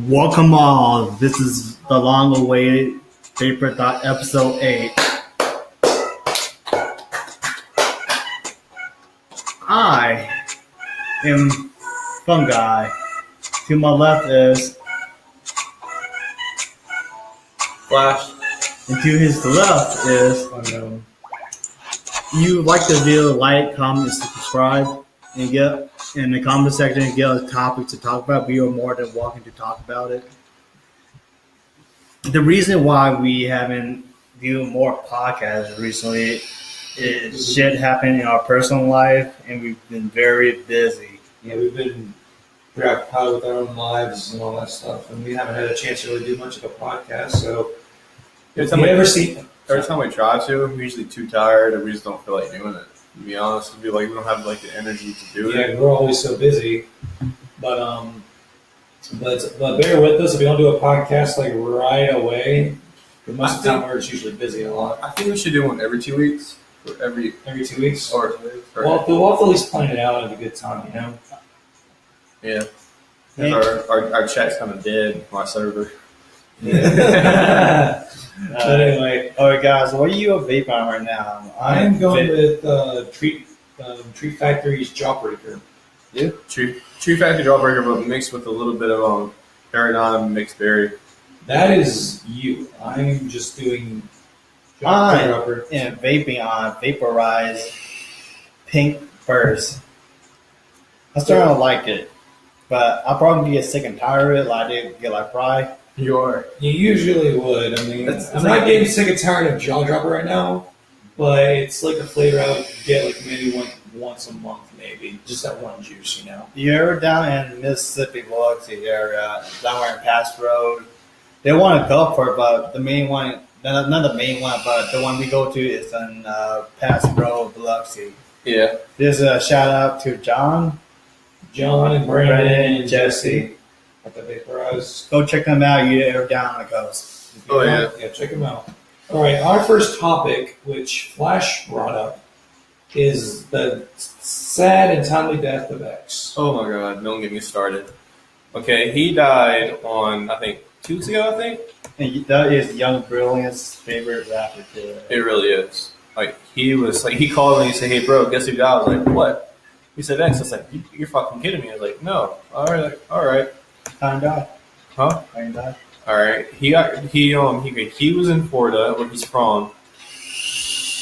Welcome all. This is the long-awaited Vapor Thought Episode 8. I am Fungi. To my left is Flash. and to his left is Unknown. you like the video, like, comment, and subscribe, and get in the comment section and get a topic to talk about. We are more than welcome to talk about it. The reason why we haven't viewed more podcasts recently is shit happened in our personal life, and we've been very busy. Yeah, we've been preoccupied with our own lives and all that stuff, and we haven't had a chance to really do much of a podcast. So, Every if time, you we, ever see, every time we try to, we're usually too tired and we just don't feel like doing it. To be honest, we like we don't have like the energy to do it. yeah, we're always so busy, but bear with us if we don't do a podcast like right away. But most of the time, we're just usually busy a lot. I think we should do one every 2 weeks, or every 2 weeks. or Well, we'll have to at least plan it out at a good time, you know. yeah. 'Cause our chat's kind of dead on our server. But anyway, All right, guys, what are you vaping on right now? I'm going with Treat Factory's Jawbreaker. True Factory Jawbreaker, but mixed with a little bit of Paradigm mixed berry. That is you. I'm just doing I Jawbreaker. am vaping on Vaporize Pink Burst. I'm starting to like it, but I'll probably get sick and tired of it like I did get like Fry. You are. You usually would. I mean, That's I'm like- not getting sick and tired of Jaw Dropper right now, but it's like a flavor I would get like maybe once a month, maybe just that one juice, you know. You ever down in Mississippi, Biloxi area, down where in Pass Road? They want to go for it, but the main one, not the main one, but the one we go to is in Pass Road, Biloxi. Yeah. There's a shout out to John John and Brandon and Jesse at the Vaporize. Go check them out. You ever down on the coast? Oh, yeah. Yeah, check them out. All right, our first topic, which Flash brought up, is the sad and timely death of X. Oh my God! Don't get me started. Okay, he died on I think 2 weeks ago. I think. And that is Young Brilliant's favorite rapper too. It really is. Like he was like he called me and he said, "Hey bro, guess who died?" I was like, "What?" He said X. I was like, "You're fucking kidding me." I was like, "No." All right. Time died. Huh? Time died. All right. He was in Florida where he's from.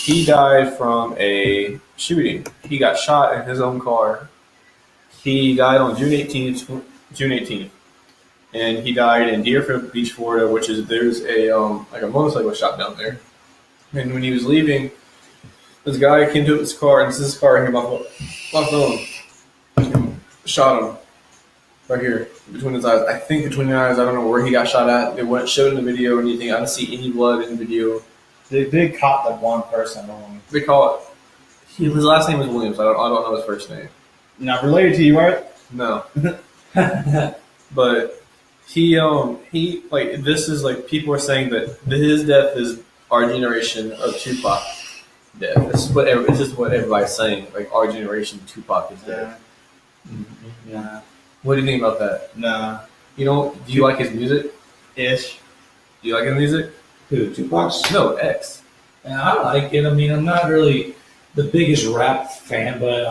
He died from a shooting. He got shot in his own car. He died on June 18th. And he died in Deerfield Beach, Florida, which is there's a like a motorcycle shop down there. And when he was leaving, this guy came to his car, and this is his car here, my phone. Shot him right here between his eyes. I think between the eyes. I don't know where he got shot at. It wasn't showed in the video or anything. I didn't see any blood in the video. They did caught the one person only. They call it. His last name is Williams. I don't know his first name. Not related to you, right? No. But he like this is like people are saying that his death is our generation of Tupac death. This is what everybody's saying. Like our generation, Tupac is dead. Yeah. What do you think about that? Nah. Do you like his music? Ish. Do you like his music? Who, Tupac's? No, X. And I like it. I mean, I'm not really the biggest rap fan, but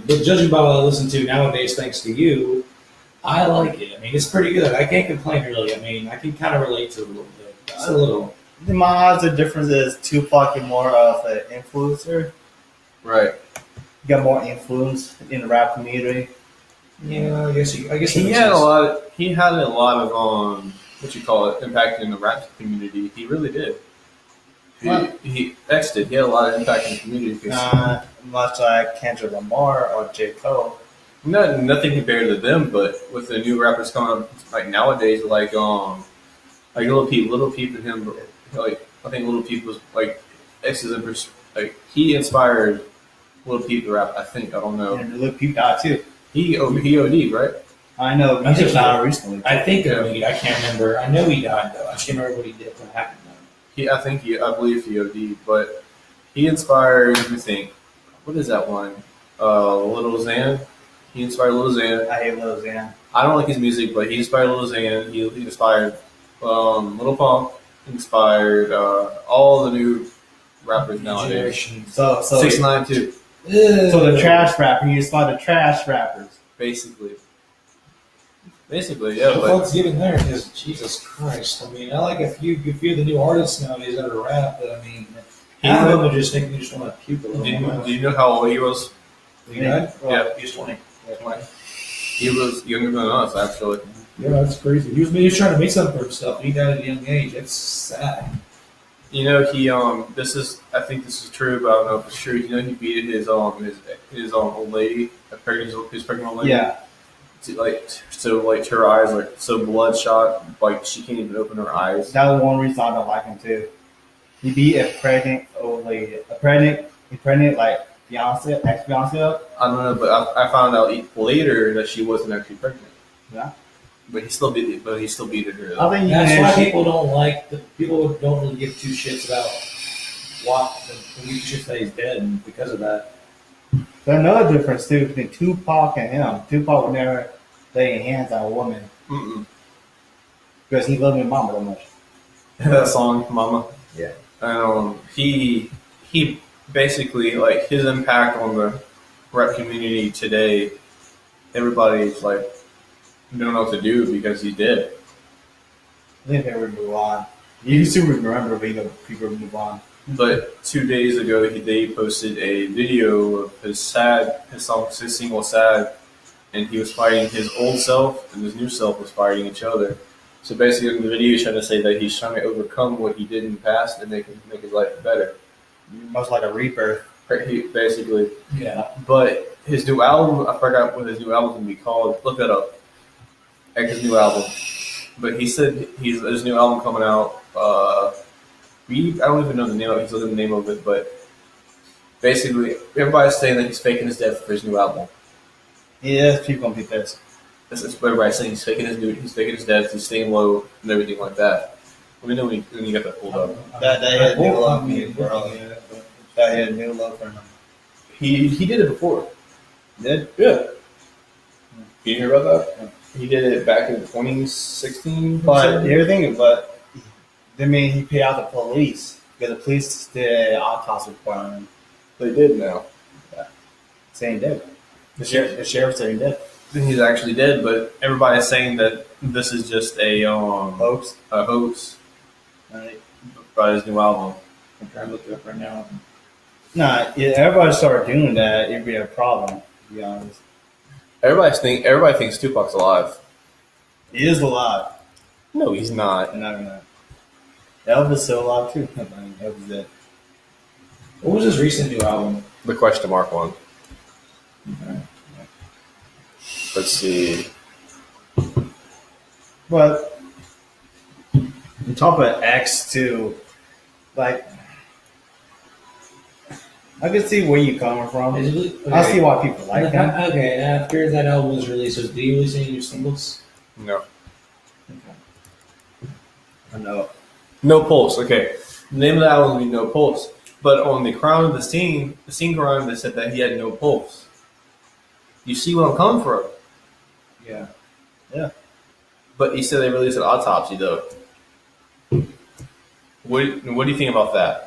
but judging by what I listen to nowadays, thanks to you, I like it. I mean, it's pretty good. I can't complain really. I mean, I can kind of relate to it a little bit. Just a little. In my eyes, the difference is Tupac is more of an influencer. Right. You got more influence in the rap community. Yeah, I guess He that makes had a sense. lot. He had a lot of impact in the rap community. He really did. He X did. He had a lot of impact in the community. Not much like Kendrick Lamar or J. Cole. Nothing compared to them, but with the new rappers coming up like nowadays, like Lil Peep and him, like I think Lil Peep was like X's like he inspired Lil Peep to rap. I think I don't know. And Lil Peep died too. He OD'd, right? I know. I He think just died recently. I think I can't remember. I know he died though. I just can't remember what he did. What happened though. I believe he OD'd, but he inspired. Let me think. What is that one? Lil Xan. He inspired Lil Xan. I hate Lil Xan. I don't like his music, but he inspired Lil Xan. He inspired Little Pump. Inspired all the new rappers nowadays. Generation. So 6ix9ine too, So the trash rapper, you inspired the trash rappers. basically. Basically, yeah. What But fuck's getting there? Because Jesus Christ, I mean, I like a few of the new artists nowadays that are rap, but I mean, half of them are just thinking they just want to puke a little. do you know how old he was? You know? Yeah. He's 20. He was younger than us, actually. Yeah, that's crazy. He was trying to make something for himself. He died at a young age. That's sad. You know, he I think this is true, but I don't know if it's true. You know, he beat his old lady, his pregnant old lady. Yeah. So her eyes like so bloodshot, like she can't even open her eyes. That was one reason I don't like him too. He beat a pregnant old lady. A pregnant like fiance, ex-fiance. I don't know, but I found out later that she wasn't actually pregnant. Yeah. But he still beat her. I think That's why she, people don't like people don't really give two shits about what the shit that he's dead, and because of that. there's another difference too between Tupac and him. Tupac would never lay hands on a woman Mm-mm. because he loved his mama so much. That song, Mama. Yeah. And he basically like his impact on the rap community today. Everybody's like don't know what to do because he did. I think they would move on. You used to remember, but people would move on. But 2 days ago, they posted a video of his single "Sad," and he was fighting his old self, and his new self was fighting each other. So basically, in the video, he's trying to say that he's trying to overcome what he did in the past and make his life better. Much like a rebirth. Basically, Yeah. but his new album, I forgot what his new album's gonna be called. Look that up. His new album. But he said his new album coming out. I don't even know the name of it. He's looking at the name of it, but basically, everybody's saying that he's faking his death for his new album. Yeah, people gonna be pissed. That's what everybody's saying. He's faking his death. He's staying low and everything like that. Let me know when you got that pulled up. That hit new love for me, bro. That hit new love for him. He did it before. Did? Yeah. You hear about that? He did it back in 2016. But I mean, he paid out the police because the police did an autopsy report on him. They did now. Saying he dead. The sheriff said he dead. He's actually dead, but everybody's saying that this is just a Hoax. hoax Right. by his new album. I'm trying to look it up right now. Nah, yeah, everybody started doing that, it'd be a problem, to be honest. Everybody thinks Tupac's alive. He is alive. No, he's not. And I don't know. Elvis still alive too. I mean, Elvis dead. What was his recent new album? The question mark one. Okay. Let's see. But on top of X too, like I can see where you're coming from. I see why people like him. Okay, after that album was released, did he release any new singles? No. I know. No Pulse. Okay. The name of the album would be No Pulse. But on the Crown of the Scene Crown, they said that he had no pulse. You see where I'm coming from? Yeah. But he said they released an autopsy, though. What do you think about that?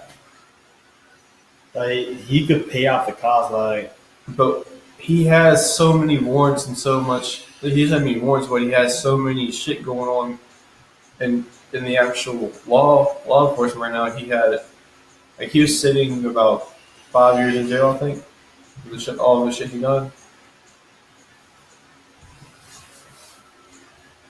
Like he could pay off the cost. Like, But he has so many warrants and so much. He doesn't have many warrants, but he has so many shit going on, and in the actual law enforcement right now, he was sitting about 5 years in jail, I think. All the shit he done.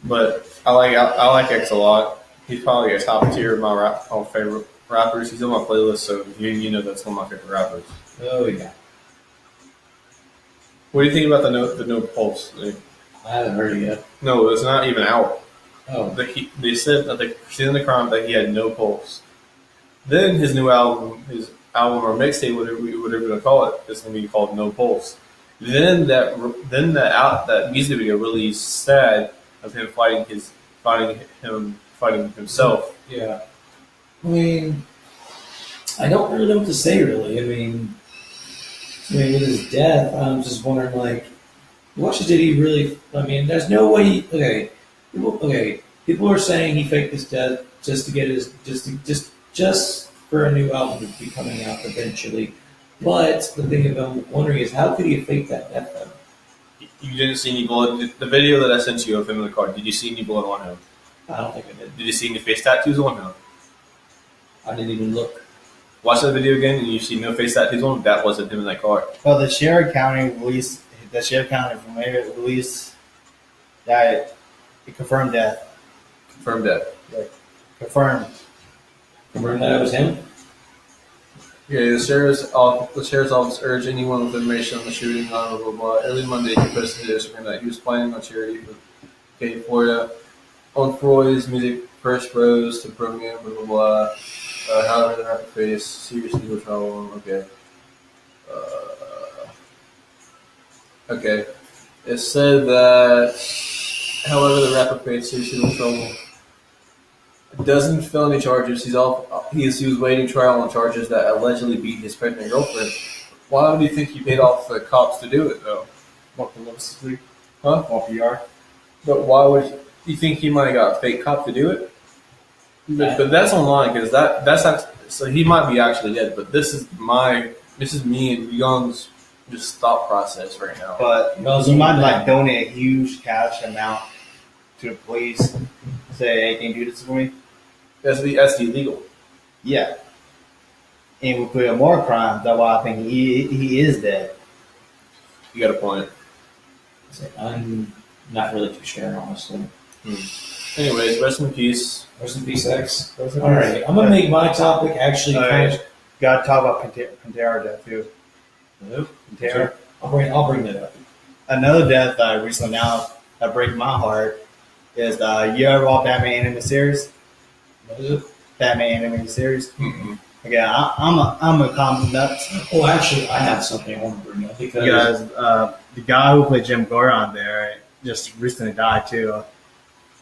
But I like X a lot. He's probably a top tier of my favorite rappers. He's on my playlist, so you know that's one of my favorite rappers. Oh yeah. What do you think about the No Pulse thing? I haven't heard it yet. No, it's not even out. Oh. They said that they seen in the crime that he had no pulse. Then his new album or mixtape, whatever you're gonna call it, is gonna be called No Pulse. Then that music video really sad of him fighting himself. Yeah. I mean, I don't really know what to say, really. I mean, with his death, I'm just wondering, like, What did he really? I mean, there's no way. Okay, people are saying he faked his death just to get his just for a new album to be coming out eventually. But the thing that I'm wondering is, how could he have faked that death though? You didn't see any blood. The video that I sent you of him in the car. Did you see any blood on him? I don't think I did. Did you see any face tattoos on him? I didn't even look. Watch that video again, and you see no face tattoos on him. That wasn't him in that car. Well, the Sheriff County released from there released that it confirmed death. Confirmed death. Confirmed. Remember that it was him? Yeah, the sheriff's office urged anyone with information on the shooting, blah, blah, blah, blah. Early Monday, he posted to Instagram that he was planning on charity for Katy, Florida. On Freud's music first rose to program, blah, blah, blah. However, the rapper face serious legal trouble. Okay. Okay. It said that, however, the rapper faced serious legal trouble. Doesn't felony charges. He was waiting trial on charges that allegedly beat his pregnant girlfriend. Why would you think he paid off the cops to do it, though? What publicity? Huh? What PR? But why would you think he might have got a fake cop to do it? But that's online because that's not, so he might be actually dead. But this is me and Young's just thought process right now. But you might donate a huge cash amount to the police. Say, hey, can you do this for me? That's illegal. Yeah. And we put in more crimes. That's why I think he is dead. You got a point. I'm not really too sure, honestly. Anyways, rest in peace. Rest in peace, X. All right, I'm gonna make my topic actually kind of. Got to talk about Pantera death too. Pantera. I'll bring that up. Another death that I recently announced that breaks my heart is you ever watch Batman animated series? What is it? Batman animated series. Mm-mm. Again, I'm a comic nut. Oh, actually, I have something I want to bring up Because the guy who played Jim Gordon on there just recently died too.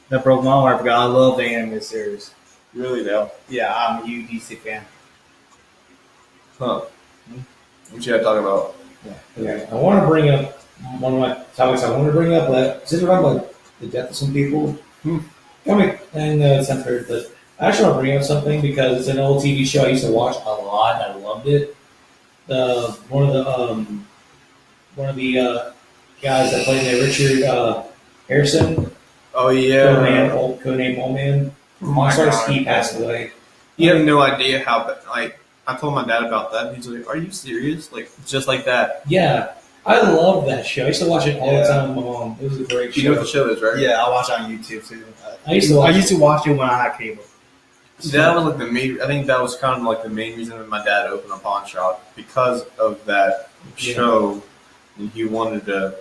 That broke my heart because I love the animated series. Really, though? Yeah, I'm a huge DC fan. Huh. What you got to talk about? Okay, I want to bring up one of my topics. I want to bring up since we're talking about the death of some people. And it's not fair, but I actually want to bring up something because it's an old TV show I used to watch a lot and I loved it. One of the guys that played there, Richard Harrison. Oh yeah, codename Old Man. Monstars. He passed away. You have no idea how. Like, I told my dad about that. And he's like, "Are you serious?" Like, just like that. Yeah, I love that show. I used to watch it all the time with my mom. It was a great show. You know what the show is, right? Yeah, I watch it on YouTube too. I used to watch it when I had cable. That was like the main. I think that was kind of like the main reason that my dad opened a pawn shop because of that show. And he wanted to.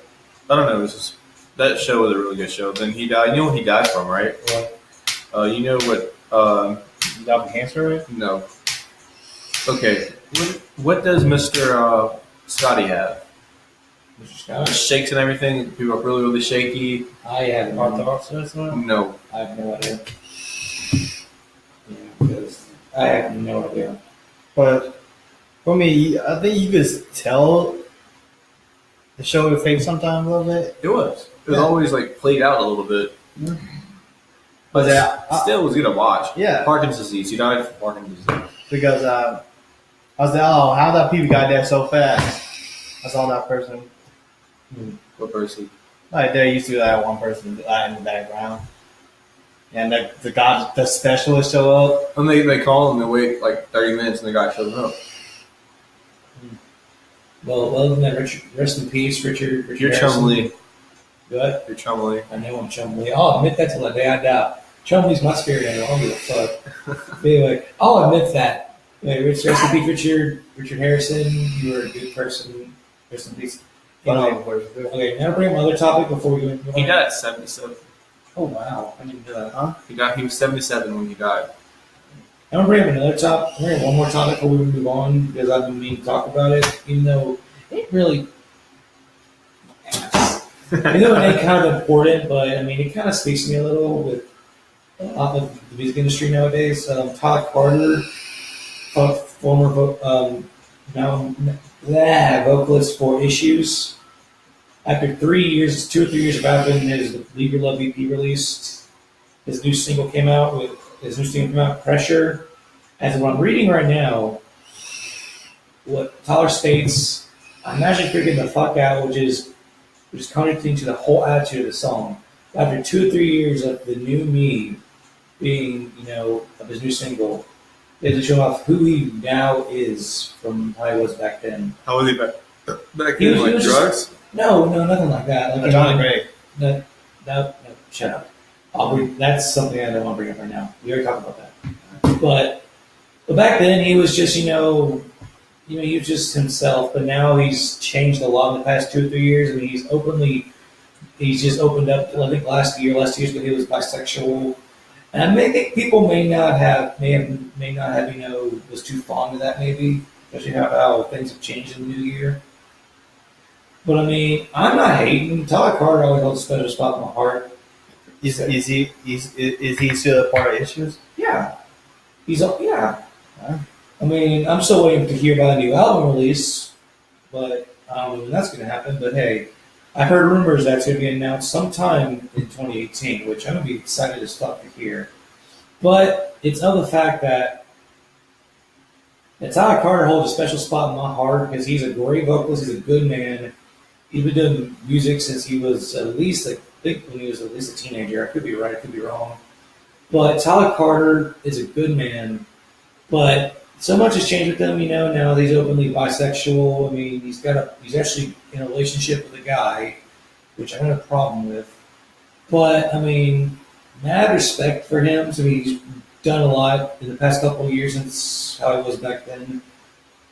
I don't know. It was just, that show was a really good show. Then he died. You know what he died from, right? What? You know what? He died from cancer, right? No. Okay. What does Mr. Scotty have? Mr. Scott? Shakes and everything. People are really, really shaky. I have Arthritis. No. I have no idea. Yeah, because I have no idea. But for me, I think you could tell the show would fake sometimes a little bit. It was. It was always like played out a little bit. But still, it was good to watch. Yeah. Parkinson's disease. You died from Parkinson's disease. Because I was like, oh, how that people got there so fast? I saw that person. What person? Like there used to be that one person in the background, and the specialist show up. And they call and they wait like 30 minutes and the guy shows up. Well, other than that, Richard, rest in peace, Richard. You're Chumley. What? You're Chumley. I know I'm Chumley. I'll admit that till the day I die. Chumley's my spirit animal. I don't give a fuck. Anyway, I'll admit that. Anyway, rest in peace, Richard Harrison. You were a good person. Rest in peace. Anyway, okay, now bring up another topic before we go into He died at 77. Oh wow, I didn't know that, huh? He was 77 when he died. I'm gonna bring up another topic. I'm gonna bring up one more topic before we move on because I've been meaning to talk about it, even though it really, even though it ain't kind of important, but I mean it kind of speaks to me a little with the music industry nowadays. Todd Carter, former vocalist for Issues. After 3 years, 2 or 3 years of having his Leave Your Love EP released, his new single came out, Pressure. As of what I'm reading right now, what Tyler states, I'm actually freaking the fuck out, which is contradicting to the whole attitude of the song. After 2 or 3 years of the new me being, of his new single, is to show off who he now is from how he was back then. How was he back He then? was Like drugs? No, nothing like that. Like, Johnny Gray. No, shut up. That's something I don't want to bring up right now. We already talked about that. But back then he was just, he was just himself. But now he's changed a lot in the past 2 or 3 years. I mean, he's just opened up. I think last year, but he was bisexual. And I think people may not have, was too fond of that maybe, especially how things have changed in the new year. But I mean, I'm not hating. Tyler Carter always holds a special spot in my heart. Is he still a part of Issues? Yeah, yeah. I mean, I'm still waiting to hear about a new album release, but I don't know when that's going to happen. But hey, I heard rumors that's going to be announced sometime in 2018, which I'm going to be excited as fuck to hear. But it's of the fact that Tyler Carter holds a special spot in my heart because he's a great vocalist. He's a good man. He's been doing music since he was at least, I think, when he was at least a teenager. I could be right, I could be wrong. But Tyler Carter is a good man. But so much has changed with him, now that he's openly bisexual. I mean, he's actually in a relationship with a guy, which I have a problem with. But, I mean, mad respect for him. So he's done a lot in the past couple of years since how he was back then,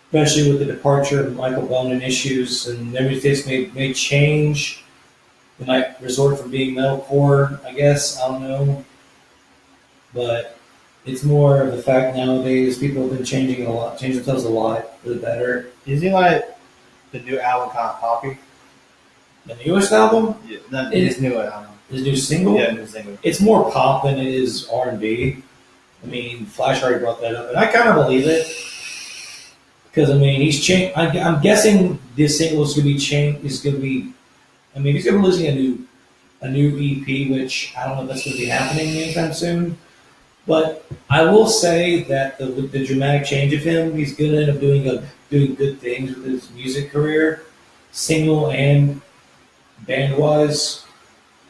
especially with the departure of Michael Bone and Issues. And everything may change. They might resort from being metalcore, I guess. I don't know. But it's more of the fact nowadays people have been changing themselves a lot for the better. Is he like the new album kind of poppy? The newest album? Yeah, his new album. His new single? Yeah, new single. It's more pop than it is R&B. I mean, Flash already brought that up, and I kind of believe it. Because, I mean, he's changed. I'm guessing this single is going to be changed. He's going to be releasing a new EP, which I don't know if that's going to be happening anytime soon. But I will say that the dramatic change of him, he's going to end up doing good things with his music career, single and band-wise.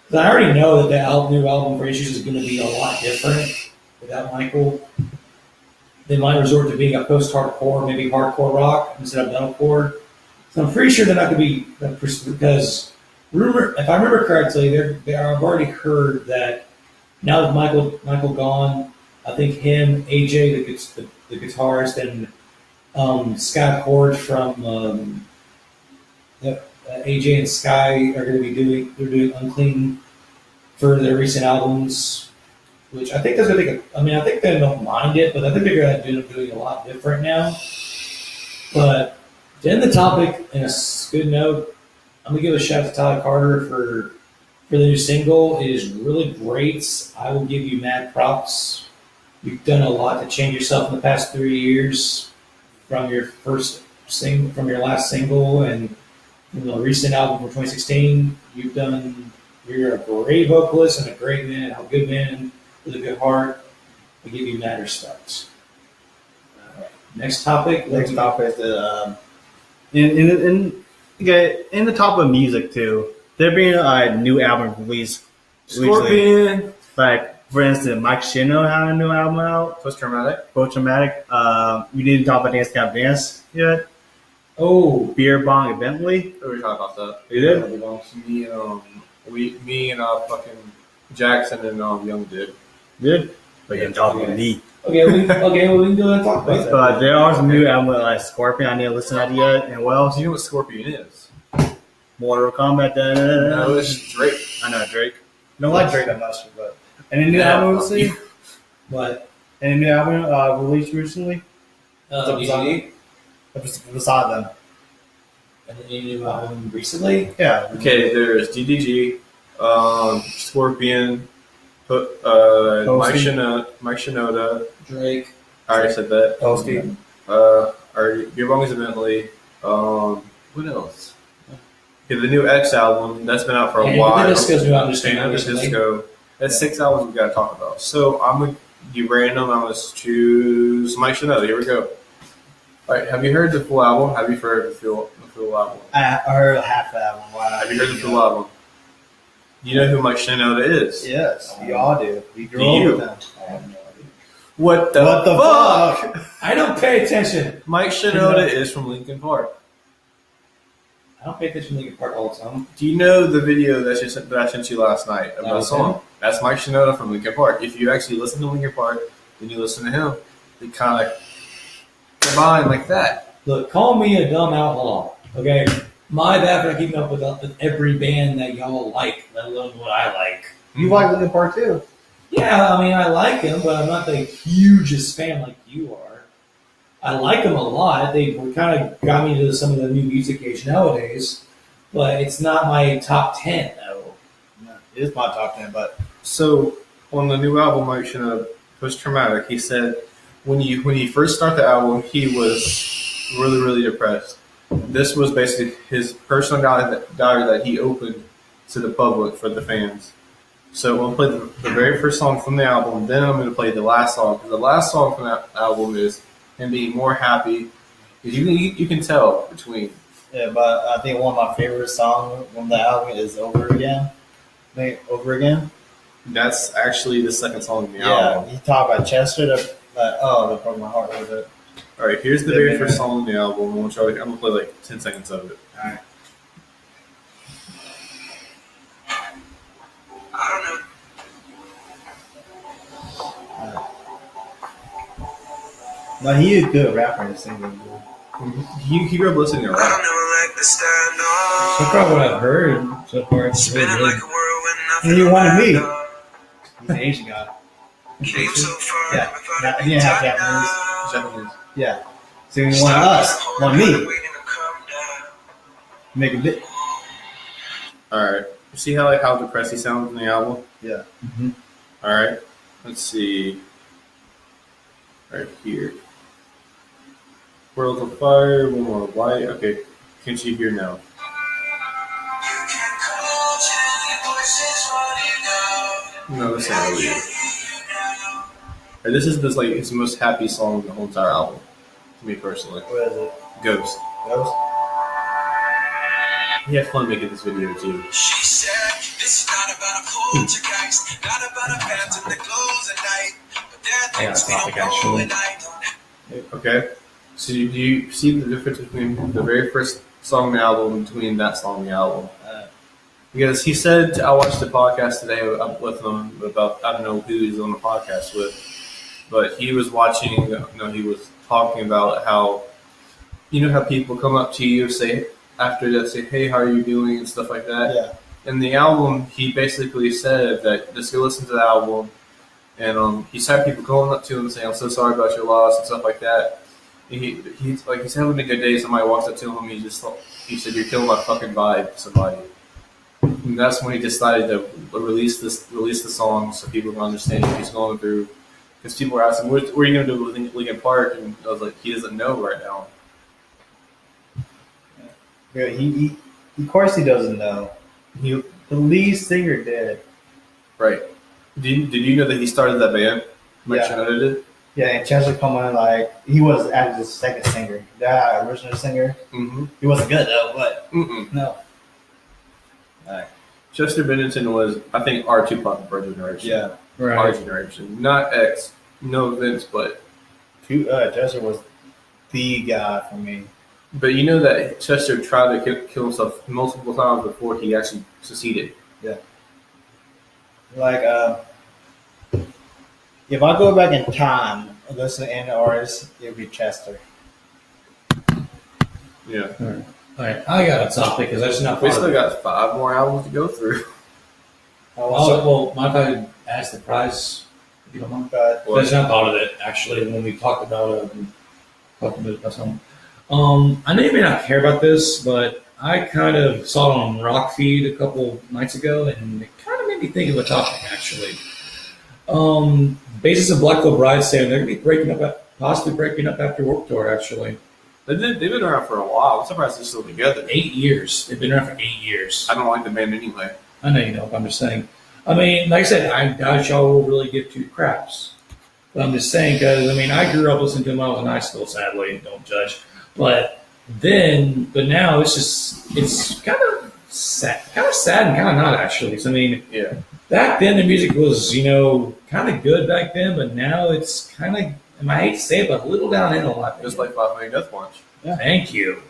Because I already know that the new album for Issues is going to be a lot different without Michael. They might resort to being a post-hardcore, maybe hardcore rock instead of metalcore. So I'm pretty sure they're not going to be, because if I remember correctly, I've already heard that now with Michael gone, I think him, AJ, the guitarist, and Scott Horde from AJ and Sky are going to be doing Unclean for their recent albums, which I think that's going to I think they don't mind it, but I think they're going to end up doing a lot different now. But to end the topic in a good note, I'm going to give a shout out to Tyler Carter for the new single. It is really great. I will give you mad props. You've done a lot to change yourself in the past 3 years from your last single and from the recent album from 2016. You're a great vocalist and a great man, a good man with a good heart. I give you mad respect. Next topic. Next topic is in the top of music too. There being a new album released. Scorpion. Like, for instance, Mike Shino had a new album out. Post traumatic. We didn't talk about Dance Camp Dance yet. Oh, Beer Bong and Bentley. We talked about that. You did? Me and fucking Jackson and Young did. Did? But you're talking me. okay. We can go and talk about that. But there are some new albums like Scorpion. I need to listen to that yet. And what else? Do you know what Scorpion is? Mortal Kombat. No, it's just Drake. I know Drake. No, like Drake, I'm not sure, but any new album recently? What? Any new album released recently? DCD? Beside them. And any new album recently? Yeah. Okay, there's DDG, Scorpion, Mike Shinoda. Drake. I already said that. Posty. Already. Beer Bong is a Bentley. What else? The new X album that's been out for a And while. the Disco's new album just came Chain out of the recently. Disco. That's 6 albums we got to talk about. So I'm gonna be random. I'm gonna choose Mike Shinoda. Here we go. All right. Have you heard the full album? Have you heard the full album? I heard half that one. Wow. Have you heard the full album? You know who Mike Shinoda is? Yes, you all do. We grew Do you? up with them. I have no idea. What the fuck? I don't pay attention. Mike Shinoda is from Linkin Park. I don't pay attention to Linkin Park all the time. Do you know the video that I sent you last night of That the was song? him? That's Mike Shinoda from Linkin Park. If you actually listen to Linkin Park, then you listen to him. They kind of combine like that. Look, call me a dumb outlaw. Okay, my bad for not keeping up with every band that y'all like, let alone what I like. You like Linkin Park too? Yeah, I mean, I like them, but I'm not the hugest fan like you are. I like them a lot. They kind of got me into some of the new music age nowadays, but it's not my top 10, though. No, it is my top 10, but So on the new album, Mike Shinoda, Post Traumatic, he said when you first start the album, he was really, really depressed. This was basically his personal diary that he opened to the public for the fans. So we'll play the very first song from the album, then I'm going to play the last song. Because the last song from that album is him being more happy. You can tell between. yeah, but I think one of my favorite songs from the album is Over Again. I think Over Again. That's actually the second song in the Yeah, album. he talked about Chester. That broke my heart with it. All right, here's the Yeah, very man. first song in the album. I'm going to play like 10 seconds of it. All right. I don't know. No, he is a good rapper and singer. He grew up listening to I rap. don't never like to stand up. So far, what I've heard so far, it's really Spinning good. like a whirlwind, nothing And you wanted me. around. He's an Asian guy. Came so far, Yeah, I thought yeah, it'd he be didn't have time Japanese. now. Japanese. Yeah. So he wanted us, want me, Waiting to come down. make a bit. All right. See how depressed he sounds in the album? Yeah. All right. Let's see. Right here. World of Fire, one more light. Okay. Can't you hear now? You can call chilling voices running out. No, this ain't I really can it. hear you now. And this is his most happy song in the whole entire album. To me personally. What is it? Ghost. Ghost? He had fun making this video too. She said, this is not about a poltergeist, not about a phantom that glows at night. But there are Yeah, things it's we not don't like know actually. and I don't. Okay. So do you see the difference between the very first song on the album between that song on the album? Because he said, I watched the podcast today with him about, I don't know who he's on the podcast with, but he was watching, he was talking about how, how people come up to you after that say, hey, how are you doing and stuff like that. Yeah. In the album, he basically said that just go listen to the album, and he's had people going up to him and saying, I'm so sorry about your loss and stuff like that. And he's having a good day. Somebody walks up to him. He said, "You're killing my fucking vibe to somebody." And that's when he decided to release the song so people can understand what he's going through. Because people were asking, "What are you going to do with Linkin Park?" And I was like, "He doesn't know right now." Yeah, he of course he doesn't know. The lead singer did. Right? Did you know that he started that band? Mike Yeah. Shinoda did. Yeah, and Chester Coleman, he was actually the second singer. The original singer. Mm-hmm. He wasn't good though, but Mm-mm. no. Alright. Chester Bennington was, I think, our Tupac of our generation. Yeah. Our generation, not X, no Vince, but Chester was the guy for me. But you know that Chester tried to kill himself multiple times before he actually succeeded. If I go back in time and listen to any artist, it would be Chester. Yeah. All right, I got a topic because I just not We thought still of it. got 5 more albums to go through. Well, mind if I ask the prize? If you don't mind. I just not thought of it actually when we talked about something. I know you may not care about this, but I kind of saw it on Rock Feed a couple nights ago, and it kind of made me think of a topic actually. Basis of Black Veil Bride saying they're going to be possibly breaking up after Warped Tour actually. They've been around for a while. I'm surprised they're still together. 8 years. They've been around for 8 years. I don't like the band anyway. I know you don't. I'm just saying. I mean, like I said, I doubt y'all will really give two craps. But I'm just saying because I mean, I grew up listening to them all, and I still, sadly, don't judge. But now it's kind of sad and kind of not actually. So, I mean, Yeah. back then the music was kind of good back then, but now it's kind of, and I hate to say it, but a little downhill. I think. Just like 5 Million Death Punch. Thank you.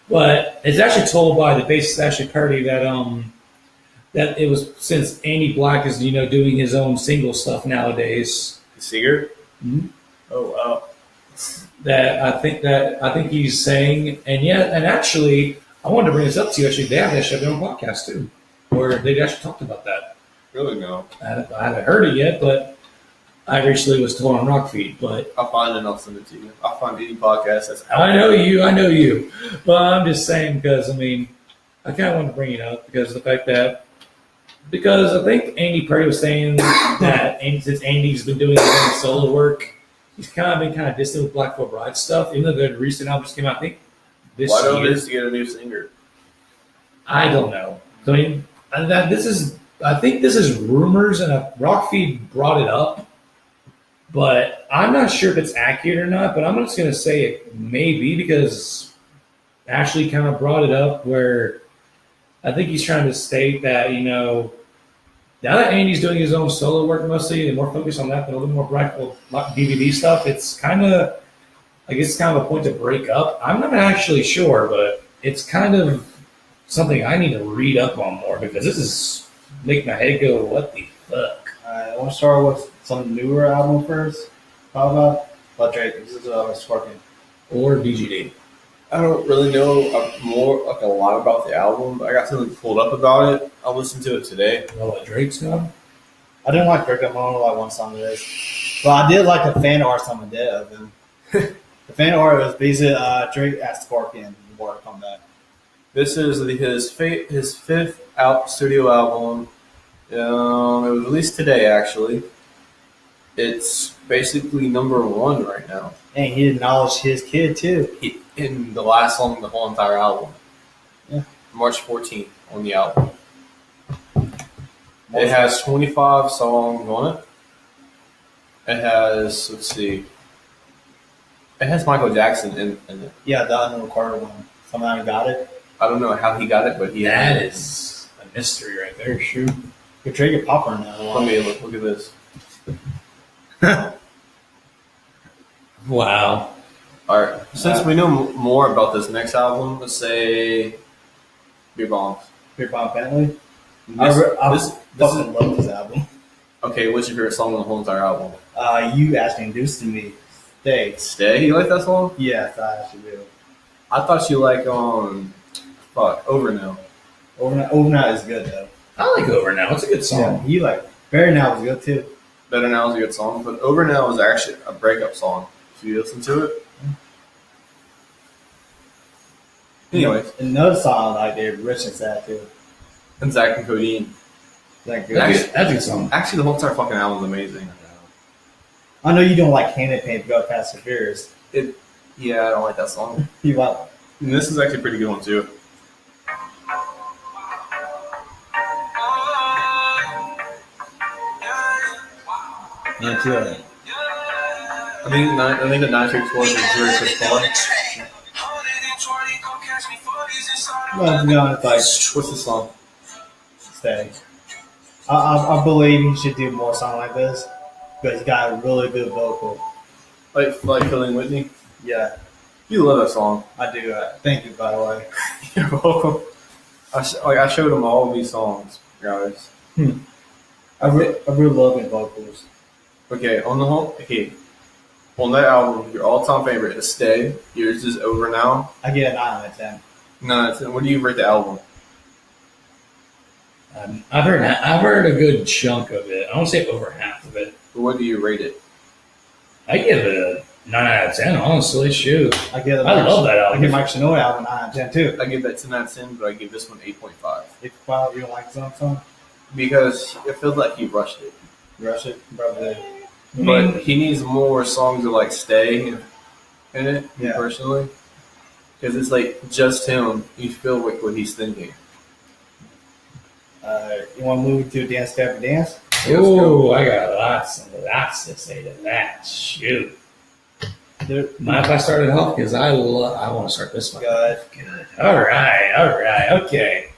But it's actually told by the bassist Ashley Purdy that it was since Andy Black is doing his own single stuff nowadays. Seeger? Mhm. Oh, wow. That I think he's saying, and actually I wanted to bring this up to you. Actually, they have their own podcast too, where they actually talked about that. Really, no. I haven't heard it yet, but I recently was told on Rockfeed. But I'll find it and I'll send it to you. I'll find any podcast that's out I know you. But I'm just saying because I mean, I kind of wanted to bring it up because of the fact that I think Andy Purdy was saying that since Andy's been doing his own solo work, he's kind of distant with Black Veil Bride stuff. Even though the recent album just came out, I think this Why don't year. they just get a new singer? I don't know. So, I mean, I think this is rumors, and Rockfeed brought it up, but I'm not sure if it's accurate or not. But I'm just going to say it may be because Ashley kind of brought it up where I think he's trying to state that now that Andy's doing his own solo work mostly and more focused on that than a little more practical DVD stuff, it's kind of, I guess, kind of a point to break up. I'm not actually sure, but it's kind of something I need to read up on more because this is making my head go, what the fuck? I want to start with some newer album first. How about Drake? This is Scorpion. Or BGD. I don't really know a lot about the album, but I got something pulled up about it. I'll listen to it today. Oh, what Drake's done? I didn't like Drake. I only like one song of this, but I did like the fan art someone did of him. The fan art was basically Drake as Scorpion. Mortal Kombat. This is his fifth studio album. It was released today, actually. It's basically number one right now. And he acknowledged his kid too. In the last song of the whole entire album. Yeah. March 14th on the album. It has 25 songs on it. It has, it has Michael Jackson in it. Yeah, the unrecorded one. Somehow got it. I don't know how he got it, but That is a mystery right there, shoot. You're Drake popcorn now. Let me look at this. Wow. All right. Since we know more about this next album, let's say Beer Bombs. Beer Bomb Bentley. This I is fucking love this album. okay. What's your favorite song on the whole entire album? You actually introduced to me. Stay. You like that song? Yes, I actually do. I thought you like Over Now. Over Now is good though. I like Over Now. It's a good song. Yeah, you like Better Now was good too. Better Now is a good song, but Over Now is actually a breakup song. If you listen to it. Anyways, Another song I like there, Rich and Sad too. and Zach and Codeine. Like good. That's a good song. Actually, the whole entire fucking album is amazing. I know you don't like Candy Paint, but Fast and Furious. Yeah, I don't like that song. You like? And this is actually a pretty good one too. Me too. I think the 964 is very good song. Well, to be honest, like What's the song? Stay. I believe he should do more songs like this because he got a really good vocal. Like Killing Whitney. Yeah, You love that song. I do. Thank you, by the way. You're welcome. I showed him all of these songs, guys. I really love his vocals. Okay, on that album, your all-time favorite is Stay. Yours is Over Now. I get a 9 out of 10. No, what do you rate the album? I've heard a good chunk of it. I don't say over half of it. What do you rate it? I give it a 9 out of 10. Honestly, shoot. I get. I love that I album. give Mike Shinoda album 9 out of 10 too. I give that 10 out of 10, but I give this one 8.5 If you don't like his song, because it feels like he rushed it. rush it, brother. But he needs more songs of like Stay in it. Me Yeah. personally, Because it's like just him. You feel like what he's thinking. You want to move to Dance Step and Dance? Yeah, let's go. Oh, I got lots to say to that. Shoot. There, Mind if I start it off? Because I want to start this one. Good. Good. All right, okay.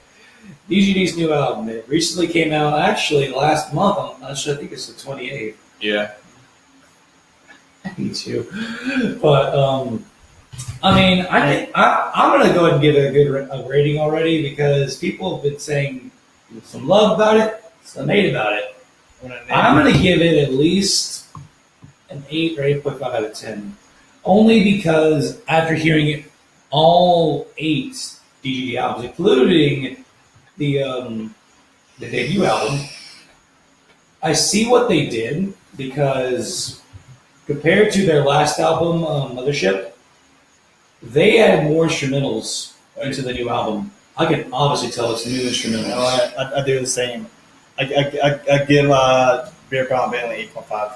DGD's new album. It recently came out, actually, last month. I think it's the 28th. Yeah. Me too. But, I mean, I think I'm going to go ahead and give it a rating already because people have been saying some love about it, some hate about it. I'm going to give it at least an 8 or 8.5 out of 10. Only because after hearing it, all 8 DGD albums, including the debut album, I see what they did because compared to their last album, Mothership, they added more instrumentals into the new album. I can obviously tell it's new instrumentals. I do the same. I give Beer Brown Bailey 8.5.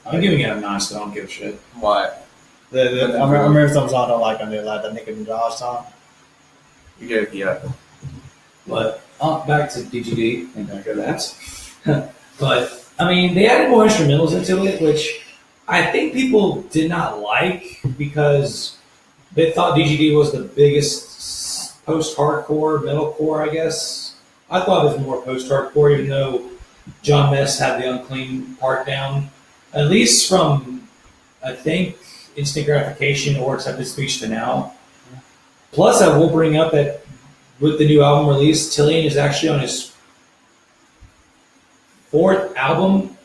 I'm giving it a 9, so I don't give a shit. Why? I remember some song I don't like on there, like the Nicki Minaj song. Yeah. But back to DGD and back to that. But I mean, they added more instrumentals into it, which I think people did not like because they thought DGD was the biggest post-hardcore metalcore. I guess I thought it was more post-hardcore, even though John Mess had the Unclean part down, at least from I think Instant Gratification or Accepted Speech to now. Plus, I will bring up that with the new album release, Tillian is actually on his 4th album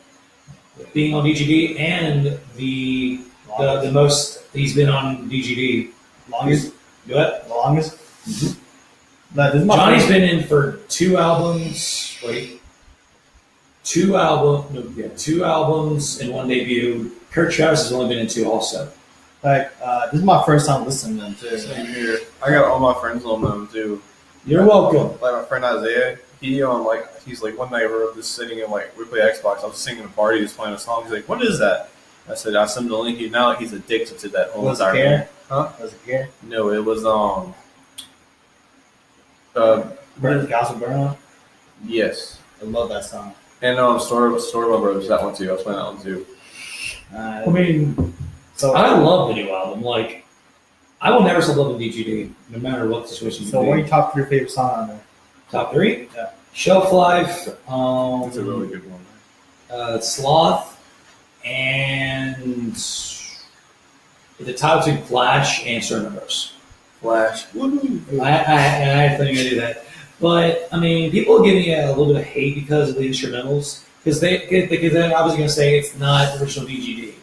being on DGD and the most he's been on DGD. Longest? Do it? The longest? Mhm. No, this is my Johnny's first- been in for 2 albums. Wait. 2 albums and 1 debut. Kurt Travis has only been in 2 also. this is my first time listening to them too. Same here. I got all my friends on them too. You're welcome. Like my friend Isaiah, he's like one night we were just sitting and like we play Xbox. I was singing a party, he's playing a song. He's like, "What is that?" I said, "I sent him the link." Now he's addicted to that whole Was it entire Care? thing. Huh? Was it Care? No, it was Gospel Burnout? yes, I love that song. and Story of My Brothers, that one too. I was playing that one too. I mean, So, I love the new album. Like, I will never stop loving DGD, no matter what the situation so may what are be. your top 3 favorite songs on there? Top 3? Yeah. Shelf Life, That's a really good one. Sloth, and the top between Flash and Cerniverse. Flash. I have to do that. But, I mean, people are giving it a little bit of hate because of the instrumentals. Because they're obviously going to say it's not original DGD.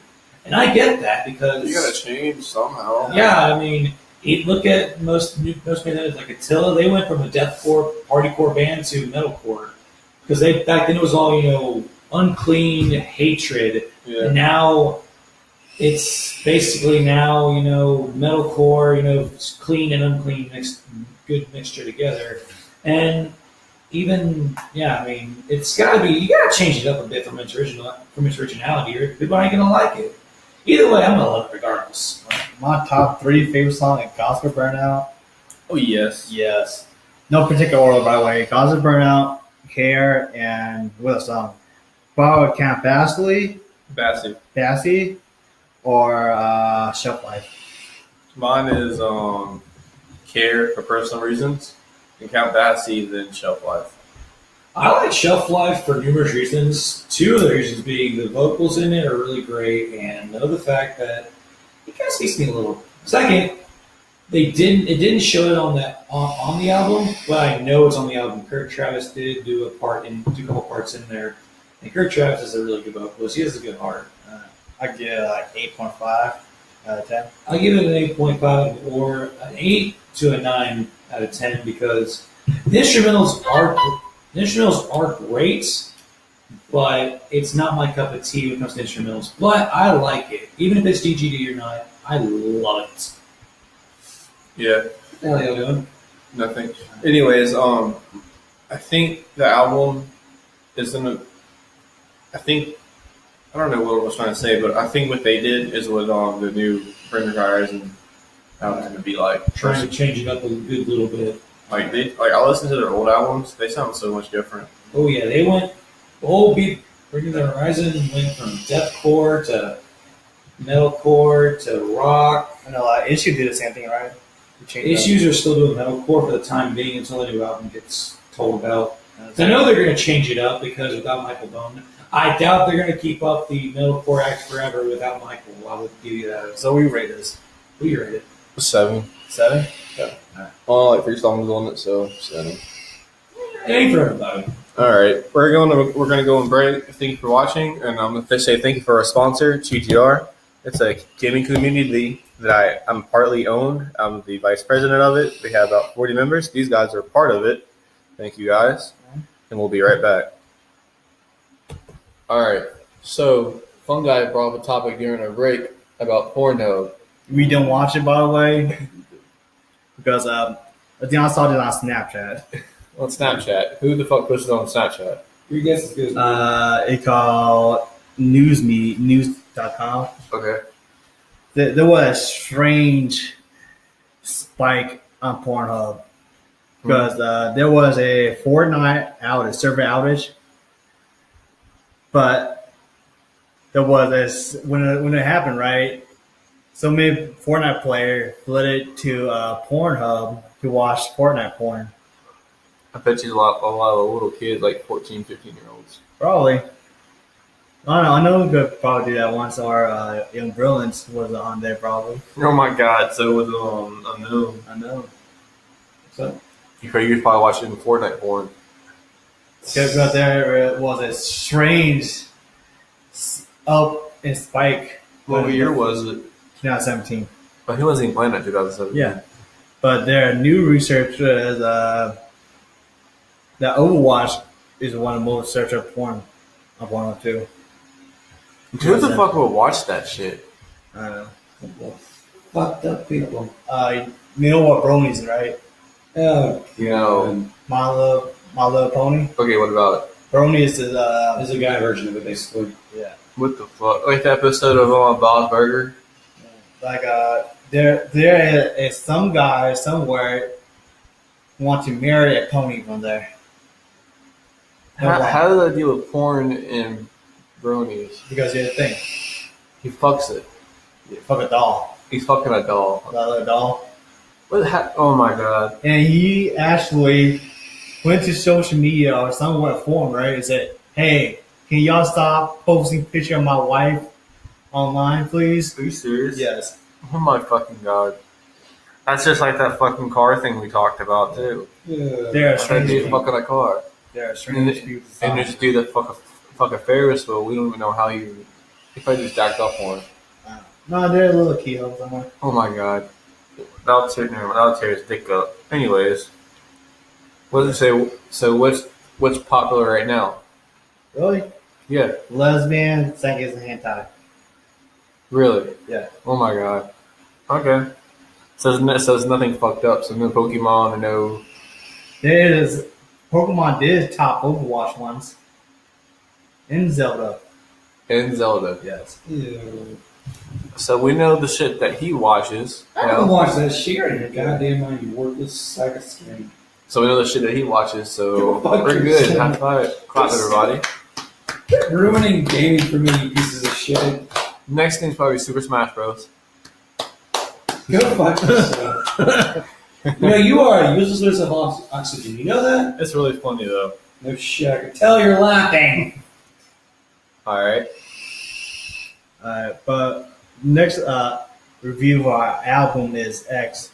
And I get that because... You gotta change somehow. Yeah, I mean, look at most bands like Attila. They went from a deathcore, partycore band to metalcore because back then it was all unclean hatred, Yeah. and now it's basically metalcore, it's clean and unclean good mixture together, and even I mean, it's gotta be you gotta change it up a bit from its originality, or people ain't gonna like it. Either way, I'm gonna love it regardless. My top 3 favorite song is Gospel Burnout. Oh yes. Yes. No particular order, by the way. Gospel Burnout, Care, and what a song? Borrowed Camp Bassy, or Shelf Life. Mine is Care for personal reasons, and Count Basie, then Shelf Life. I like Shelf Life for numerous reasons. 2 of the reasons being the vocals in it are really great, and the fact that it kind of speaks to me a little. Second, it didn't show it on the album, but I know it's on the album. Kurt Travis did do a couple parts in there, and Kurt Travis is a really good vocalist. He has a good heart. I give it like 8.5 out of 10. I give it an 8.5 or an 8 to a 9 out of 10 because the instrumentals are great, but it's not my cup of tea when it comes to instrumentals. But I like it. Even if it's DGD or not, I love it. Yeah. What the hell are y'all doing? Nothing. Anyways, I think the album is I don't know what I was trying to say, but I think what they did is what the new Brendan Horizon how it's gonna be like. Trying to change it up a good little bit. Like I listen to their old albums. They sound so much different. Oh yeah, they went the whole beat Bringing the Horizon went from deathcore to metalcore to rock. I know Issue did the same thing, right? Issues are still doing metalcore for the time being until the new album gets told about. I know they're going to change it up because without Michael Bone, I doubt they're going to keep up the metalcore act forever without Michael. I would give you that. So we rate this. We rate it. 7. 7? Well, like 3 songs on it, so 7. It ain't for everybody. All right, we're gonna go on break. Thank you for watching, and I'm gonna say thank you for our sponsor, GTR. It's a gaming community that I'm partly owned. I'm the vice president of it. We have about 40 members. These guys are part of it. Thank you guys, and we'll be right back. All right, so Fun Guy brought up a topic during our break about Pornhub. We didn't watch it, by the way, because I think I saw it on Snapchat. On Snapchat, who the fuck posted on Snapchat? Your guess is good. It called news.com. Okay. There was a strange spike on Pornhub because there was a Fortnite outage, server outage, but there was this when it happened, right? So many Fortnite players flooded to Pornhub to watch Fortnite porn. I bet you a lot of little kids, like 14, 15-year-olds. Probably. I know we could probably do that once our Young Brilliance was on there probably. Oh my god, so it was unknown. I know. So You probably watching Fortnite porn. Because out there was a strange up and spike. What year was it? 2017. But he wasn't even playing that 2007. Yeah. But their new research is that Overwatch is one of the most searched up porn on Pornhub too. Who the fuck would watch that shit? I don't know. fucked up people. You know what bronies, right? Oh, You know. My Little Pony. Okay, what about it? Bronies is there's a guy version of it basically. yeah. What the fuck? Like the episode of Bob's Burger? Like there is some guy somewhere want to marry a pony from there. How does that deal with porn and bronies? Because here's the thing, He fucks it. you fuck a doll, He's fucking a doll. that little doll, Oh my god. and he actually went to social media or somewhere forum, right? And said, "Hey, can y'all stop posting picture of my wife online, please?" Are you serious? Yes. Oh my fucking god. That's just like that fucking car thing we talked about too. Yeah. There are That strange dude people. fucking a car. There are strange people. And there's a dude that fuck a Ferris wheel. We don't even know how he probably just jacked off on. No, there's a little keyhole somewhere. Oh my god. That'll tear his dick up. Anyways. What does it say? So what's popular right now? Really? Yeah, Lesbian, seconds, and hentai. really? Yeah. Oh my god. Okay. So it's nothing fucked up. So no Pokemon or no. There is Pokemon did top Overwatch once. In Zelda. And Zelda. Yes. Ew. So we know the shit that he watches. I don't watch that shit in your goddamn mind, you worthless sack of skin. So we know the shit that he watches. So Go fuck we're good. yourself. High five. Clap, everybody. Ruining gaming for me, you pieces of shit. Next thing's probably Super Smash Bros. Go fuck yourself. You know, you are a useless source of oxygen. You know that? It's really funny though. No shit. I can tell you're laughing. All right. But next review of our album is X.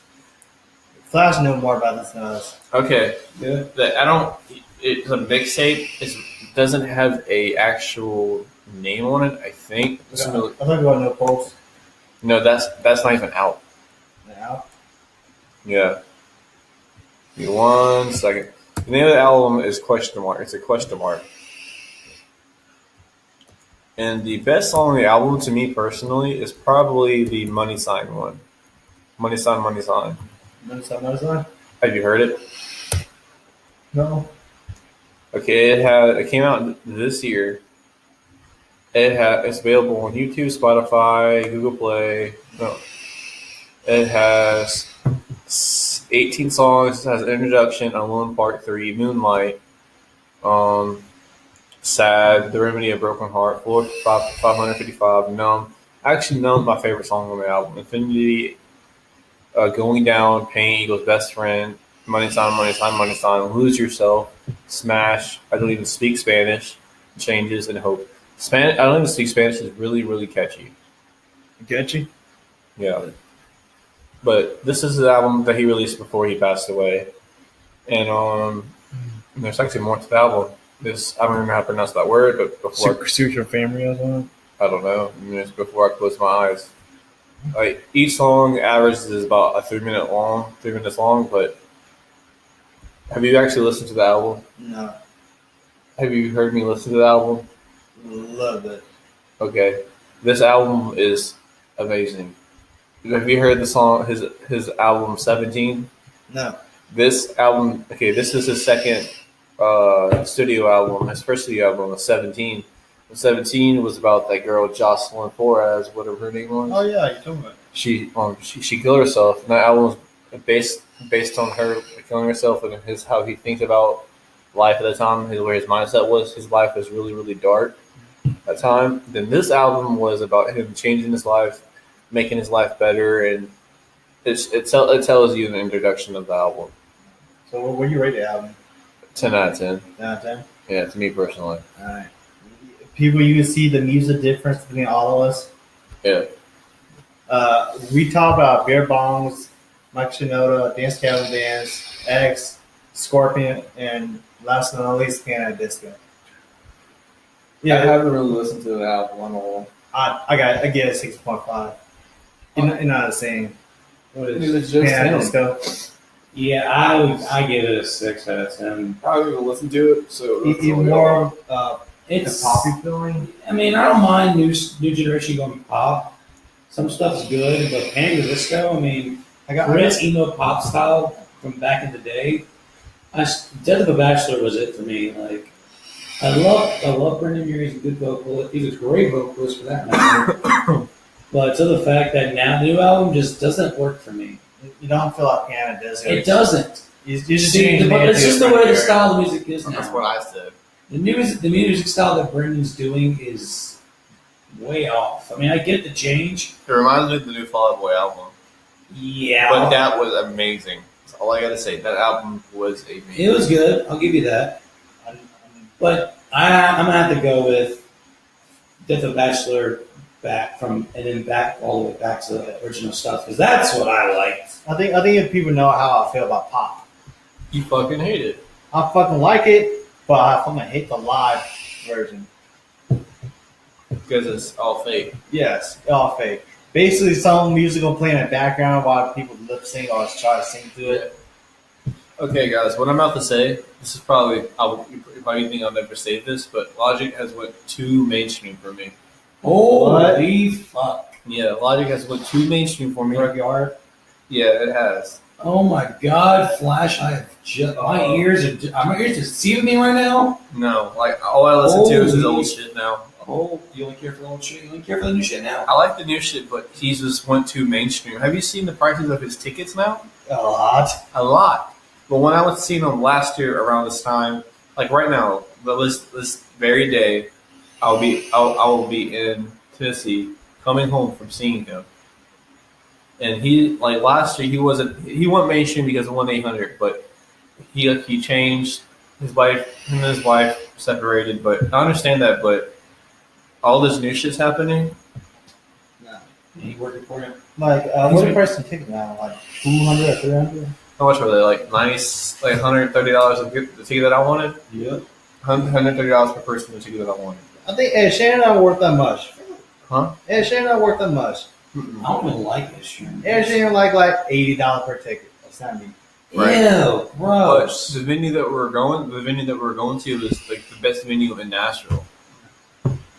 Flash know more about this than us. Okay. Yeah. I don't. It's a mixtape. It doesn't have a actual name on it. I think. I thought you want to know post No, that's not even out. now. Yeah. Give me 1 second. The name of the album is question mark. It's a question mark. And the best song on the album, to me personally, is probably the Money Sign one. Money Sign, Money Sign. Notice? Have you heard it? No. Okay, it came out this year. It's available on YouTube, Spotify, Google Play. No. It has 18 songs. It has an introduction, Alone Part 3, Moonlight, Sad, The Remedy of Broken Heart, Floor 555, Numb. Actually, Numb is my favorite song on the album. Infinity, Going Down, Pain Equals Best Friend, Money Sign, Money Sign, Money Sign, Lose Yourself, Smash, I Don't Even Speak Spanish, Changes, and Hope. I Don't Even Speak Spanish is really, really catchy. Catchy. Yeah. But this is the album that he released before he passed away. And there's actually more to the album. I don't even know how to pronounce that word, but before Super Family as well. I don't know. I mean, it's before I close my eyes. Like each song averages about 3 minutes long. But have you actually listened to the album? No, Have you heard me listen to the album? love it. Okay, this album is amazing. Have you heard the song his album 17? No, This album, okay, this is his second studio album. His first studio album was 17. 17 was about that girl Jocelyn Flores, whatever her name was. oh yeah, you told me. She killed herself, and that album was based on her killing herself and how he thinks about life at the time, where his mindset was. His life was really, really dark at the time. Then this album was about him changing his life, making his life better, and it tells you in the introduction of the album. So what do you rate the album? 10 out of 10. 10 out of 10. Yeah, to me personally. All right. People, you can see the music difference between all of us. Yeah. We talk about Beer Bongs, Mike Shinoda, Dance Cabin Dance, X, Scorpion, and last but not least, Panic Disco. I haven't really listened to the album at all. I get a 6.5. You're not the same. What is It's just Panic him. Disco? Yeah, I give it a 6 out of 10. I haven't even listened to it, so Even more the It's poppy feeling. I mean, I don't mind new generation going pop. Some stuff's good, but Panic! At the Disco, I mean, I got Prince emo pop style from back in the day. Death of a Bachelor was it for me. Like, I love Brendan Urie. He's a good vocalist. He's a great vocalist for that matter. But to the fact that now the new album just doesn't work for me. You don't feel like Panic Disco. It doesn't. You just See, it's just the way the style of music is now. That's what I said. The music style that Brendan's doing is way off. I mean, I get the change. It reminds me of the new Fall Out Boy album. Yeah. But that was amazing. That's all I gotta say. That album was amazing. It was good. I'll give you that. But I'm gonna have to go with Death of a Bachelor back and then back all the way back to the original stuff because that's what I liked. I think if people know how I feel about pop, You fucking hate it. I fucking like it, but I fucking hate the live version. Because it's all fake. Yes, all fake. Basically, some music will play in the background while people lip sync or try to sing to it. Okay, guys, what I'm about to say, this is probably, you probably think I'll never say this, but Logic has went too mainstream for me. Holy fuck. Yeah, Logic has went too mainstream for me. Work your heart. Yeah, it has. Oh my God, Flash! My ears are deceiving me right now. No, like, all I listen to is his Holy- old shit now. Oh, you only care for the old shit. You only care for the new shit now. I like the new shit, but he just went too mainstream. Have you seen the prices of his tickets now? A lot. A lot. But when I was seeing him last year around this time, like right now, this very day, I will be in Tennessee, coming home from seeing him. And he, like last year, he went mainstream because of 1-800, but he changed. Him and his wife separated, but I understand that. But all this new shit's happening. You working for him? Like, what's the price of ticket now? Like 200 or 300? How much were they? Like $130 the ticket that I wanted. Yep. $130 per person the ticket that I wanted. I think Ed Sheeran not worth that much. Huh? Ed Sheeran not worth that much. I don't even like this shit. Ed Sheeran like $80 per ticket. That's not me. Right. Ew, But gross. the venue that we're going to is like the best venue in Nashville.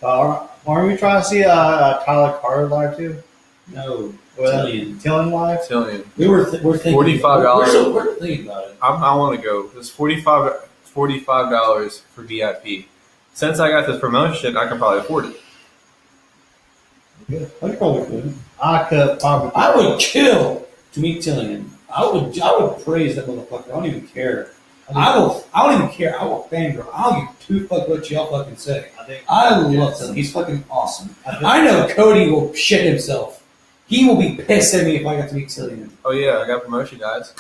Aren't we trying to see Tyler Carter live too? No, Tillian live? Tillian. we're thinking $45. We're thinking about it. I want to go. It's $45 for VIP. Since I got this promotion, I can probably afford it. I probably could. I could probably. I would kill to meet Tillian. I would praise that motherfucker. I don't even care. I don't even care. I will fangirl. I don't give two fuck what y'all fucking say. I love Tillian. He's fucking awesome. I know Cody will shit himself. He will be pissed at me if I got to meet Tillian. Oh yeah, I got promotion, guys.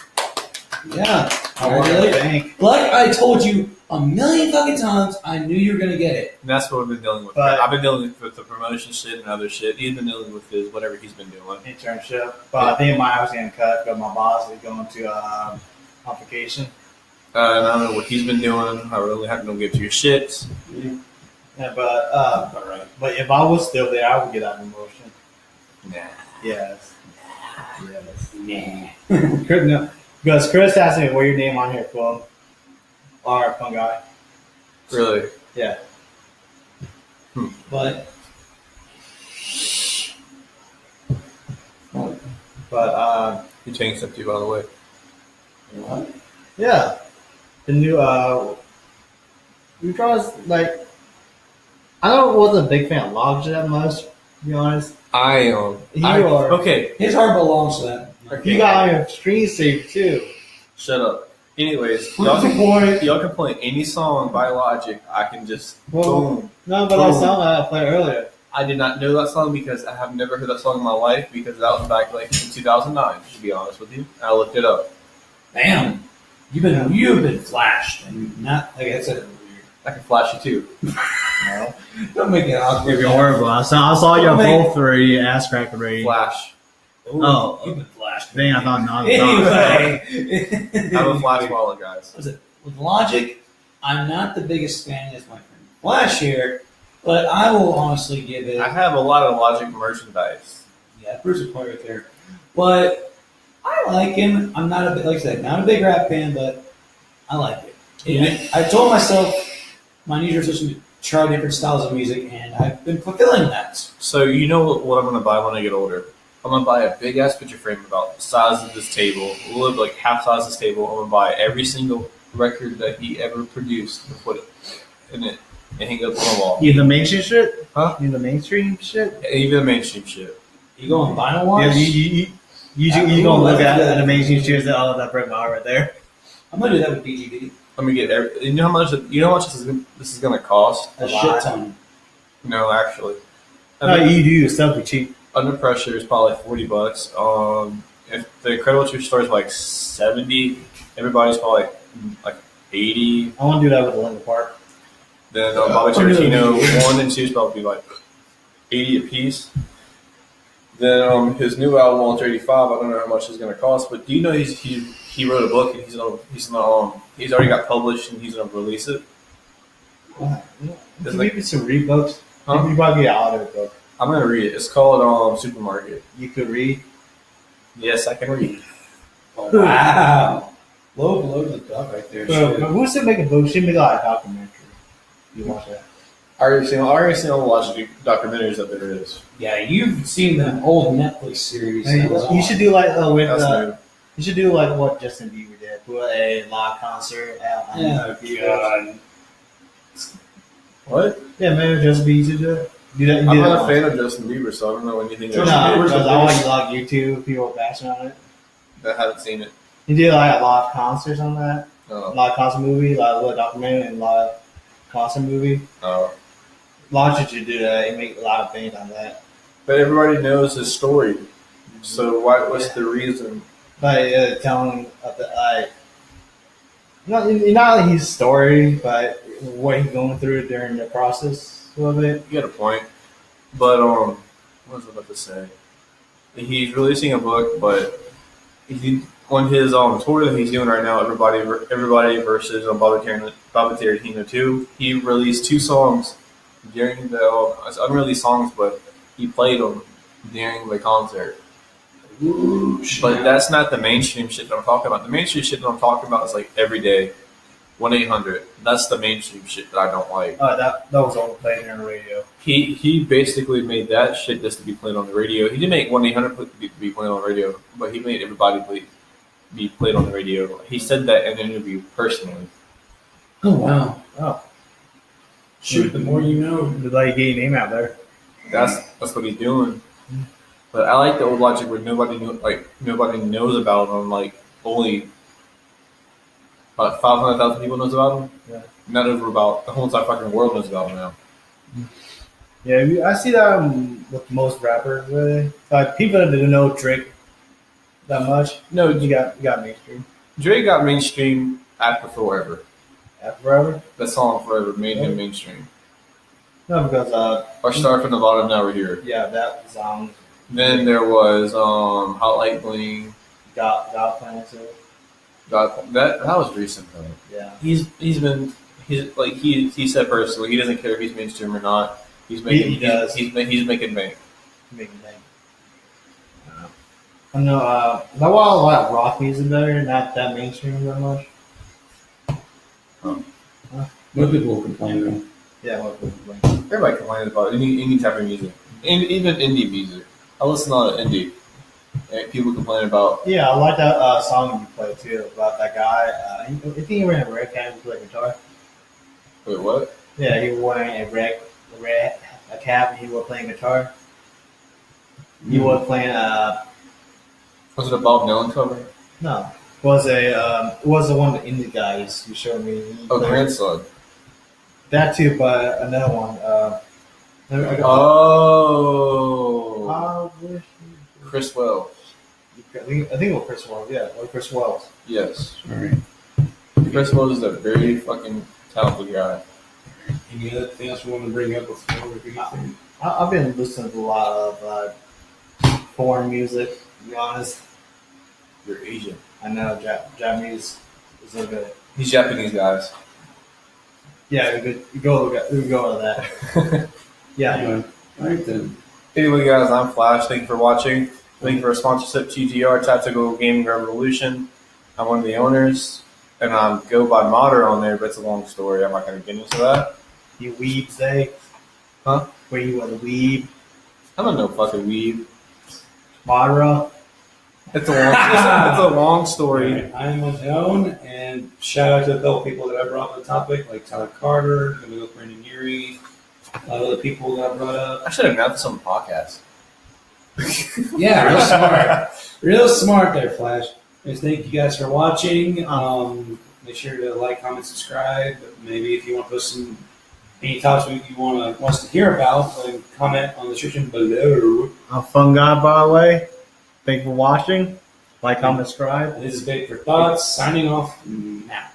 Yeah. I want to thank. Like I told you a million fucking times, I knew you were gonna get it. And that's what I've been dealing with. But- I've been dealing with the promotion shit and other shit. He's been dealing with his whatever he's been doing. Internship, but I think my house getting cut because my boss is going to on vacation. And I don't know what he's been doing. I really have to go get to your shits. Yeah, but if I was still there, I would get that promotion. Nah. Yes. Chris, no, because Chris asked me what your name on here, Plum. Or Fun Guy. Really? Yeah. But But He changed up to you, by the way. yeah, the new we draws like I wasn't a big fan of Logitech that much, to be honest. I are. Okay. his heart belongs to that. You got on your screen save too. Shut up. Anyways, What's the point? y'all can play any song by Logic. I can just boom. No, but that song that I played earlier. I did not know that song because I have never heard that song in my life because that was back like in 2009. To be honest with you, I looked it up. Damn. You've been flashed and not like I said. I can flash you too. No. Don't make it awkward. If you're horrible, I saw your Don't make- both three ass crack already. Flash. Ooh, Oh. you've been flashed. Thing I thought not. Anyway, I'm a Flash wallet, guys. was it with Logic? I'm not the biggest fan as my friend Flash here, but I will honestly give it. I have a lot of Logic merchandise. Yeah, Bruce is probably right there. But I like him. I'm not a big, like I said, not a big rap fan, but I like it. And I told myself my New Year's resolution to try different styles of music, and I've been fulfilling that. So you know what I'm gonna buy when I get older? I'm gonna buy a big ass picture frame about the size of this table, a little bit like half size of this table. I'm gonna buy every single record that he ever produced and put it in it and hang it up on the wall. You the mainstream shit? Huh? You the mainstream shit? Even the mainstream shit. You going vinyl Yeah, wise? you gonna look at the mainstream shit that that break my heart right there. I'm gonna do that with BGB. Let me get every. You know how much? You know how much this is gonna cost? A A shit lot. ton. No, actually. No, you do yourself be cheap. Under Pressure is probably $40. If the Incredible True Story is like 70, everybody's probably like 80. I want to do that with the Linkin Park. Then Bobby Tarantino 1 and 2 is probably like 80 a piece. Then his new album Walter 85, I don't know how much it's going to cost, but do you know he wrote a book and he's already got published and he's going to release it? Can you some read books? Huh? You probably get an audio book. I'm going to read it. It's called Supermarket. You could read. Yes, I can read. Oh, wow. Low below the top right there. But who should make a book? Should make like a documentary. You watch that? I already seen all the Logic documentaries that there is. Yeah, you've seen the old Netflix series. that was You on. should do like with That's new. you should do like what Justin Bieber did. Put a live concert at God. What? Yeah, maybe Justin Bieber should do it. Do that. I'm not a fan of Justin Bieber, so I don't know anything No, about because Justin I Bieber. like YouTube people bashing on it. I haven't seen it. You do like a live concerts on that, Oh. live concert movie, like a little documentary and live concert movie. Oh. Logic should do that. They make a lot of things on that. But everybody knows his story. So what's the reason? Like telling like not like his story, but what he's going through during the process of it. You got a point. But what was I about to say? He's releasing a book, but on his tour that he's doing right now, everybody versus Bobby Tarantino 2. He released 2 songs during the it's unreleased songs, but he played them during the concert. Ooh, But that's not the mainstream shit that I'm talking about. The mainstream shit that I'm talking about is like every day, 1-800. That's the mainstream shit that I don't like. That was all played on the radio. He basically made that shit just to be played on the radio. He didn't make 1-800 be played on the radio, but he made everybody be played on the radio. He said that in an interview personally. Oh, wow. Oh, Shoot, the more you know. did like get your name out there? That's what he's doing. But I like the old Logic where nobody knows about him. Like only about 500,000 people knows about him. Yeah. Not over about the whole entire fucking world knows about him now. Yeah, I see that with most rappers. Really, like people that don't know Drake that much. No, You got mainstream. Drake got mainstream after Forever. After Forever. That song Forever made him mainstream. No, because Our Star from the Bottom, Now We're Here. yeah, that song Then there was Hot Light Bling. got playing too. That was recent though. Yeah. He said personally he doesn't care if he's mainstream or not. He's He does. He's making bank. Making bank. I know. I want a lot of rock music better, not that mainstream that much. Most people will complain though. Yeah, what was it? Everybody complains about any type of music, and even indie music. I listen to a lot of indie. And people complain about. Yeah, I like that song you played too about that guy. I think he wearing a red cap and play guitar. Wait, what? Yeah, he was wearing a red cap and he was playing guitar. He was playing Was it a Bob Dylan cover? no. Was the one of the indie guys who showed me. He Oh, played- Grand Slug. That too, but another one. Oh, I wish Chris Wells. I think it was Chris Wells. Yeah, or Chris Wells. Yes, Alright. Chris Wells is a very fucking talented guy. Any other thing else you want to bring up before we go through? I've been listening to a lot of foreign music. To be honest, You're Asian. I know Japanese is a good. He's Japanese, guys. Yeah, we go to that. Yeah. Anyway, alright then. Anyway, guys, I'm Flash. Thank you for watching. Thank you for our sponsorship, TGR, Tactical Gaming Revolution. I'm one of the owners, and I'm go by Modder on there, but it's a long story. I'm not going to get into that. You weeb, say? Huh? Where you want to weeb? I don't know fucking weeb. Madara? It's a long story. Alright, I'm on my own, and shout out to a couple people that I brought up the topic, like Tyler Carter, gonna go with Brandon Urie, a lot of other people that I brought up. I should have announced this on the podcast. Yeah, real smart. Real smart there, Flash. And thank you guys for watching. Make sure to like, comment, subscribe. Maybe if you want to put any topics you want us to hear about, then comment on the description below. I'm Fun Guy, by the way. Thank you for watching. Like, comment, subscribe. This is Big for Thoughts, signing off now.